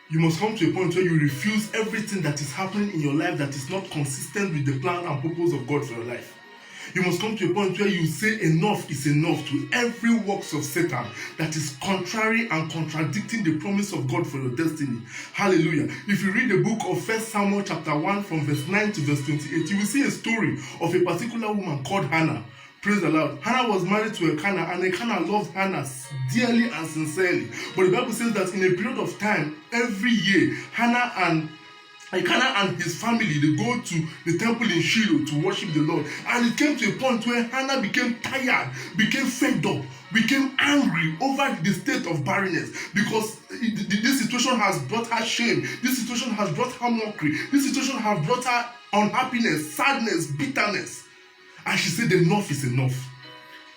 You must come to a point where you refuse everything that is happening in your life that is not consistent with the plan and purpose of God for your life. You must come to a point where you say enough is enough to every works of Satan that is contrary and contradicting the promise of God for your destiny. Hallelujah. If you read the book of 1 Samuel chapter 1 from verse 9 to verse 28, you will see a story of a particular woman called Hannah. Praise the Lord. Hannah was married to Elkanah, and Elkanah loved Hannah dearly and sincerely. But the Bible says that in a period of time, every year, Elkanah and his family, they go to the temple in Shiloh to worship the Lord. And it came to a point where Hannah became tired, became fed up, became angry over the state of barrenness, because this situation has brought her shame. This situation has brought her mockery. This situation has brought her unhappiness, sadness, bitterness. And she said, enough is enough.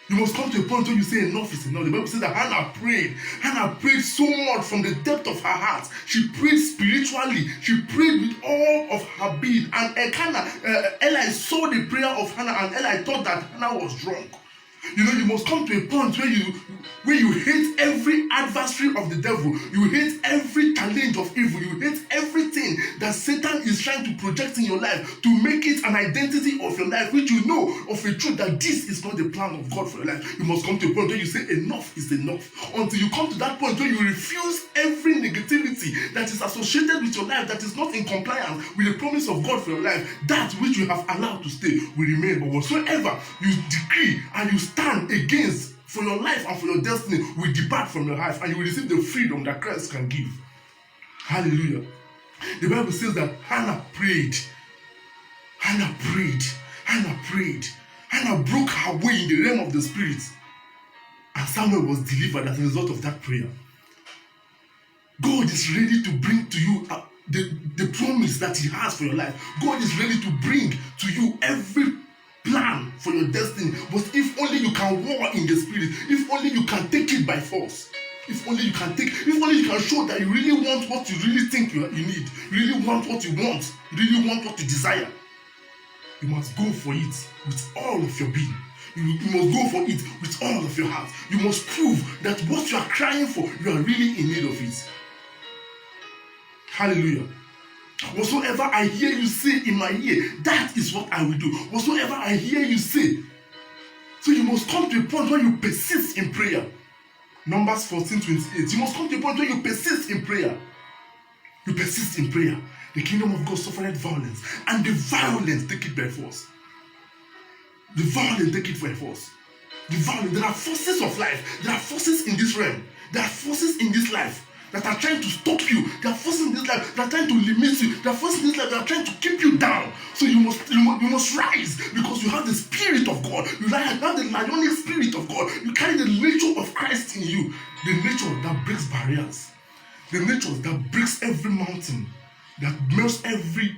You must come to a point where you say enough is enough. The Bible says that Hannah prayed. Hannah prayed so much from the depth of her heart. She prayed spiritually. She prayed with all of her being. And Eli saw the prayer of Hannah, and Eli thought that Hannah was drunk. You know, you must come to a point where you hate every adversary of the devil. You hate every challenge of evil. You hate everything that Satan is trying to project in your life to make it an identity of your life, which you know of a truth that this is not the plan of God for your life. You must come to a point where you say enough is enough. Until you come to that point where you refuse every negativity that is associated with your life that is not in compliance with the promise of God for your life, that which you have allowed to stay will remain. But whatsoever you decree and you stand against for your life and for your destiny will depart from your life, and you will receive the freedom that Christ can give. Hallelujah. The Bible says that Hannah prayed. Hannah prayed. Hannah prayed. Hannah broke her way in the realm of the spirit. And Samuel was delivered as a result of that prayer. God is ready to bring to you the promise that He has for your life. God is ready to bring to you every plan for your destiny. But if only you can war in the spirit, if only you can take it by force, if only you can show that you really want what you really think you need, you really want what you want, you really want what you desire, you must go for it with all of your being. You must go for it with all of your heart. You must prove that what you are crying for, you are really in need of it. Hallelujah. Whatsoever I hear you say in my ear, that is what I will do. Whatsoever I hear you say. So you must come to a point where you persist in prayer. Numbers 14:28. You must come to a point where you persist in prayer. You persist in prayer. The kingdom of God suffered violence, and the violence take it by force. The violence take it by force. The violence. There are forces of life. There are forces in this realm. There are forces in this life that are trying to stop you. There are forces in this life that are trying to limit you. There are forces in this life that are trying to keep you down. So you must rise, because you have the Spirit of God. You have the lionic Spirit of God. You carry the nature of Christ in you. The nature that breaks barriers. The nature that breaks every mountain. That melts every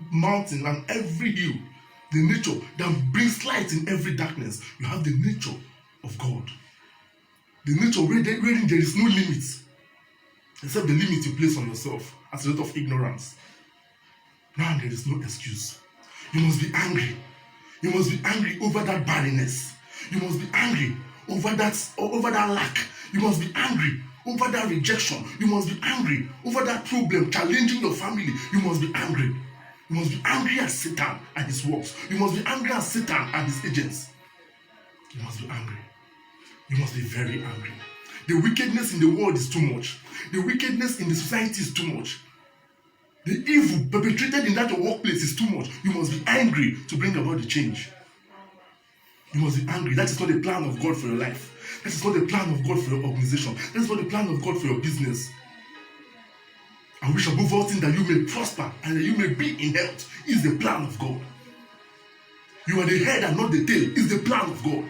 mountain and every hill. The nature that brings light in every darkness. You have the nature of God. The nature wherein there is no limit, except the limit you place on yourself as a result of ignorance. Now there is no excuse. You must be angry. You must be angry over that barrenness. You must be angry over that lack. You must be angry over that rejection. You must be angry over that problem challenging your family. You must be angry. You must be angry at Satan and his works. You must be angry at Satan and his agents. You must be angry. You must be very angry. The wickedness in the world is too much. The wickedness in the society is too much. The evil perpetrated in that workplace is too much. You must be angry to bring about the change. You must be angry. That is not the plan of God for your life. That is not the plan of God for your organization. That is not the plan of God for your business. I wish above all things that you may prosper and that you may be in health is the plan of God. You are the head and not the tail is the plan of God.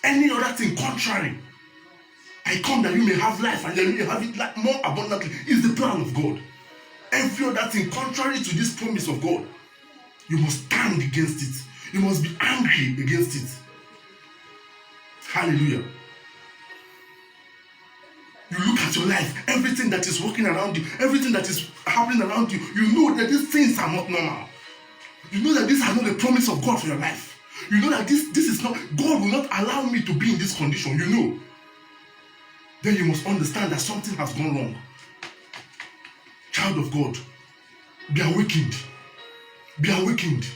Any other thing contrary, I come that you may have life and that you may have it more abundantly, is the plan of God. Every other thing contrary to this promise of God, you must stand against it. You must be angry against it. Hallelujah. You look at your life, everything that is working around you, everything that is happening around you, you know that these things are not normal. You know that these are not the promise of God for your life. You know that this is not, God will not allow me to be in this condition, you know. Then you must understand that something has gone wrong. Child of God, be awakened. Be awakened.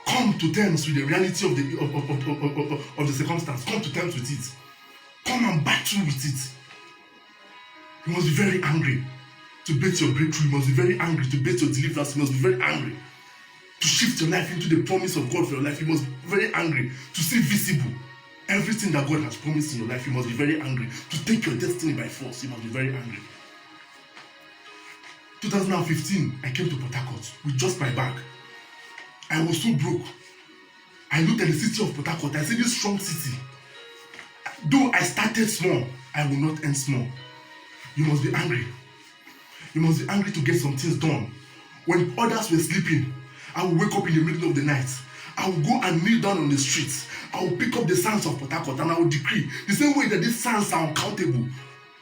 Come to terms with the reality of the circumstance. Come to terms with it. Come and battle with it. You must be very angry to bet your breakthrough. You must be very angry to bet your deliverance. You must be very angry to shift your life into the promise of God for your life. You must be very angry to see visible everything that God has promised in your life. You must be very angry to take your destiny by force. You must be very angry. 2015, I came to Port Harcourt with just my bag. I was so broke. I looked at the city of Port Harcourt. I said, this strong city. Though I started small, I will not end small. You must be angry. You must be angry to get some things done. When others were sleeping, I will wake up in the middle of the night. I will go and kneel down on the streets. I will pick up the sands of Port Harcourt and I will decree. The same way that these sands are uncountable,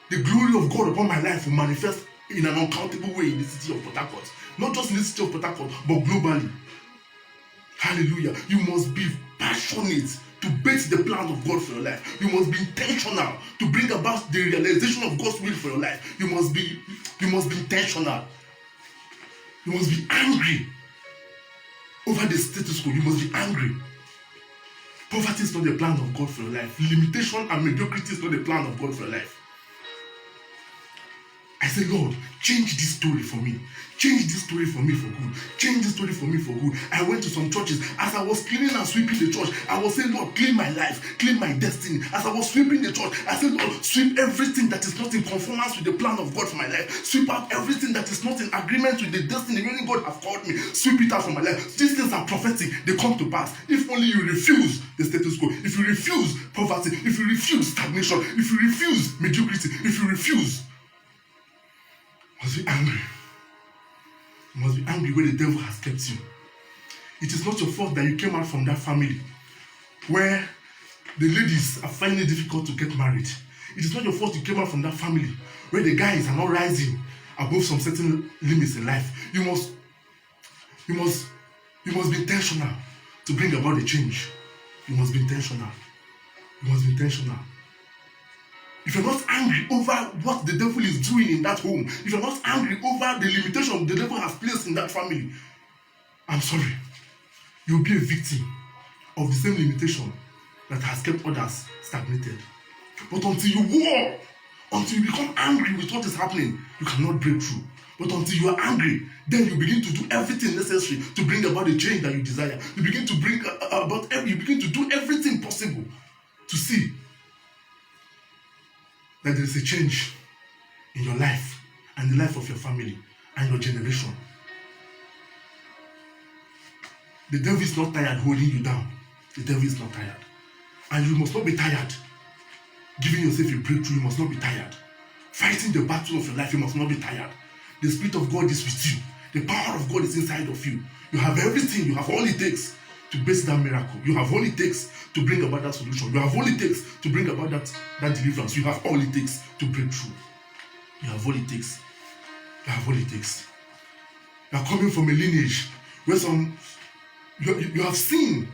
the glory of God upon my life will manifest in an uncountable way in the city of Port Harcourt. Not just in the city of Port Harcourt, but globally. Hallelujah. You must be passionate to bet the plan of God for your life. You must be intentional to bring about the realization of God's will for your life. You must be intentional. You must be angry over the status quo. You must be angry. Poverty is not the plan of God for your life. Limitation and mediocrity is not the plan of God for your life. I say, Lord, change this story for me. Change this story for me for good. Change this story for me for good. I went to some churches. As I was cleaning and sweeping the church, I was saying, Lord, clean my life, clean my destiny. As I was sweeping the church, I said, Lord, sweep everything that is not in conformance with the plan of God for my life. Sweep out everything that is not in agreement with the destiny when God has called me. Sweep it out from my life. These things are prophetic. They come to pass. If only you refuse the status quo. If you refuse poverty. If you refuse stagnation. If you refuse mediocrity. If you refuse, you must be angry. You must be angry where the devil has kept you. It is not your fault that you came out from that family where the ladies are finding it difficult to get married. It is not your fault you came out from that family where the guys are not rising above some certain limits in life. You must be intentional to bring about the change. You must be intentional. You must be intentional. If you're not angry over what the devil is doing in that home, if you're not angry over the limitation the devil has placed in that family, I'm sorry. You'll be a victim of the same limitation that has kept others stagnated. But until you war, until you become angry with what is happening, you cannot break through. But until you are angry, then you begin to do everything necessary to bring about the change that you desire. You begin to you begin to do everything possible to see that there is a change in your life and the life of your family and your generation. The devil is not tired holding you down. The devil is not tired. And you must not be tired giving yourself a breakthrough. You must not be tired. Fighting the battle of your life, you must not be tired. The Spirit of God is with you. The power of God is inside of you. You have everything. You have all it takes to base that miracle. You have all it takes to bring about that solution. You have all it takes to bring about that deliverance. You have all it takes to break through. You have all it takes. You have all it takes. You are coming from a lineage where you have seen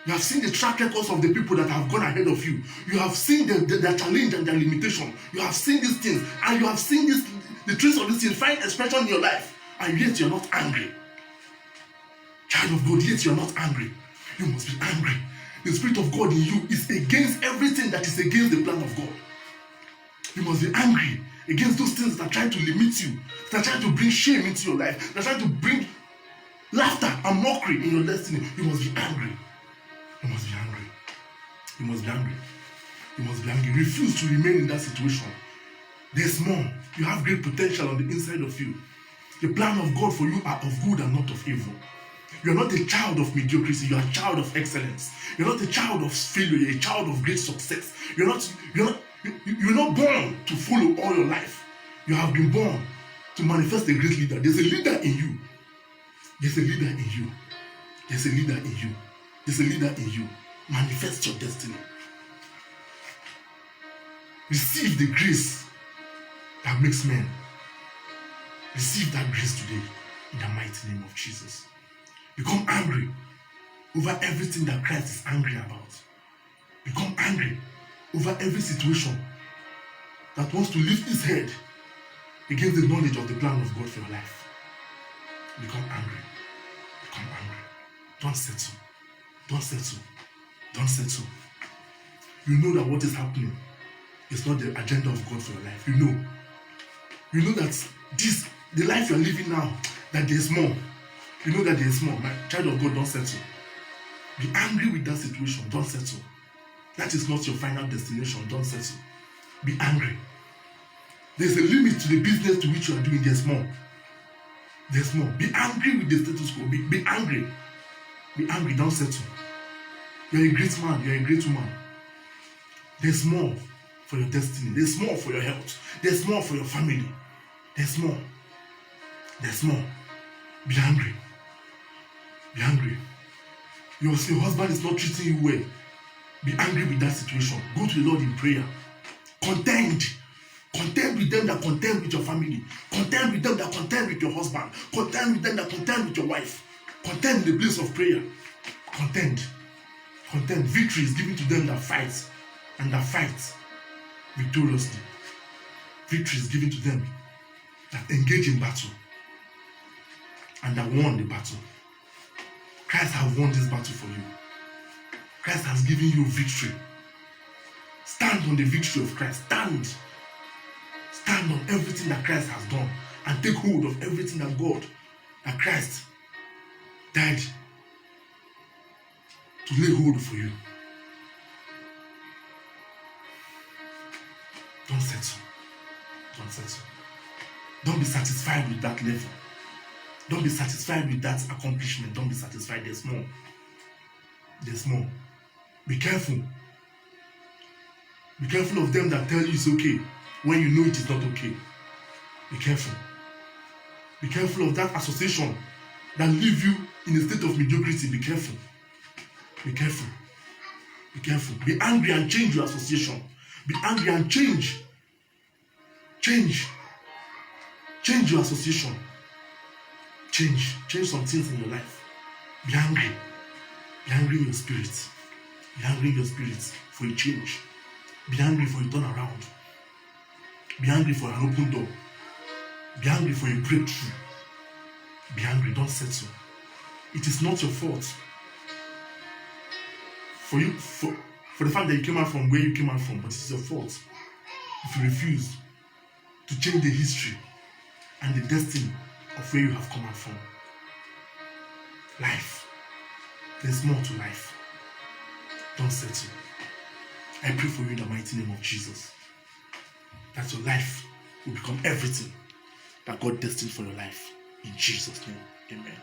the track records of the people that have gone ahead of you. You have seen their challenge and their limitation. You have seen these things, and you have seen the traits of these things find expression in your life, and yet you are not angry. Child of God, yet you are not angry. You must be angry. The Spirit of God in you is against everything that is against the plan of God. You must be angry against those things that are trying to limit you, that are trying to bring shame into your life, that are trying to bring laughter and mockery in your destiny. You must be angry. You must be angry. You must be angry. You must be angry. Refuse to remain in that situation. There's more. You have great potential on the inside of you. The plan of God for you are of good and not of evil. You are not a child of mediocrity. You are a child of excellence. You're not a child of failure. You're a child of great success. You're not born to follow all your life. You have been born to manifest a great leader. There's a leader in you. There's a leader in you. There's a leader in you. There's a leader in you. Manifest your destiny. Receive the grace that makes men. Receive that grace today in the mighty name of Jesus. Become angry over everything that Christ is angry about. Become angry over every situation that wants to lift his head against the knowledge of the plan of God for your life, become angry. Become angry. Don't settle. Don't settle. Don't settle. You know that what is happening is not the agenda of God for your life. You know that the life you are living now, that there is more. You know that there is more. My child of God, don't settle. Be angry with that situation. Don't settle. That is not your final destination. Don't settle. Be angry. There's a limit to the business to which you are doing. There's more. There's more. Be angry with the status quo. Be angry. Be angry. Don't settle. You're a great man. You're a great woman. There's more for your destiny. There's more for your health. There's more for your family. There's more. There's more. Be angry. Be angry. Your husband is not treating you well. Be angry with that situation. Go to the Lord in prayer. Contend. Contend with them that contend with your family. Contend with them that contend with your husband. Contend with them that contend with your wife. Contend in the place of prayer. Contend. Contend. Victory is given to them that fight and that fight victoriously. Victory is given to them that engage in battle and that won the battle. Christ has won this battle for you. Christ has given you victory. Stand on the victory of Christ. Stand. Stand on everything that Christ has done and take hold of everything that Christ died to lay hold for you. Don't settle. Don't settle. Don't be satisfied with that level. Don't be satisfied with that accomplishment. Don't be satisfied. There's more. There's more. Be careful. Be careful of them that tell you it's okay when you know it is not okay. Be careful. Be careful of that association that leave you in a state of mediocrity. Be careful. Be careful. Be careful. Be angry and change your association. Be angry and change. Change. Change your association. Change some things in your life. Be angry. Be angry in your spirit. Be angry in your spirit for a change. Be angry for a turnaround. Be angry for an open door. Be angry for a breakthrough. Be angry. Don't settle. It is not your fault. For the fact that you came out from where you came out from, but it's your fault if you refuse to change the history and the destiny of where you have come out from. Life. There's more to life. Don't settle. I pray for you in the mighty name of Jesus, that your life will become everything that God destined for your life. In Jesus' name, amen.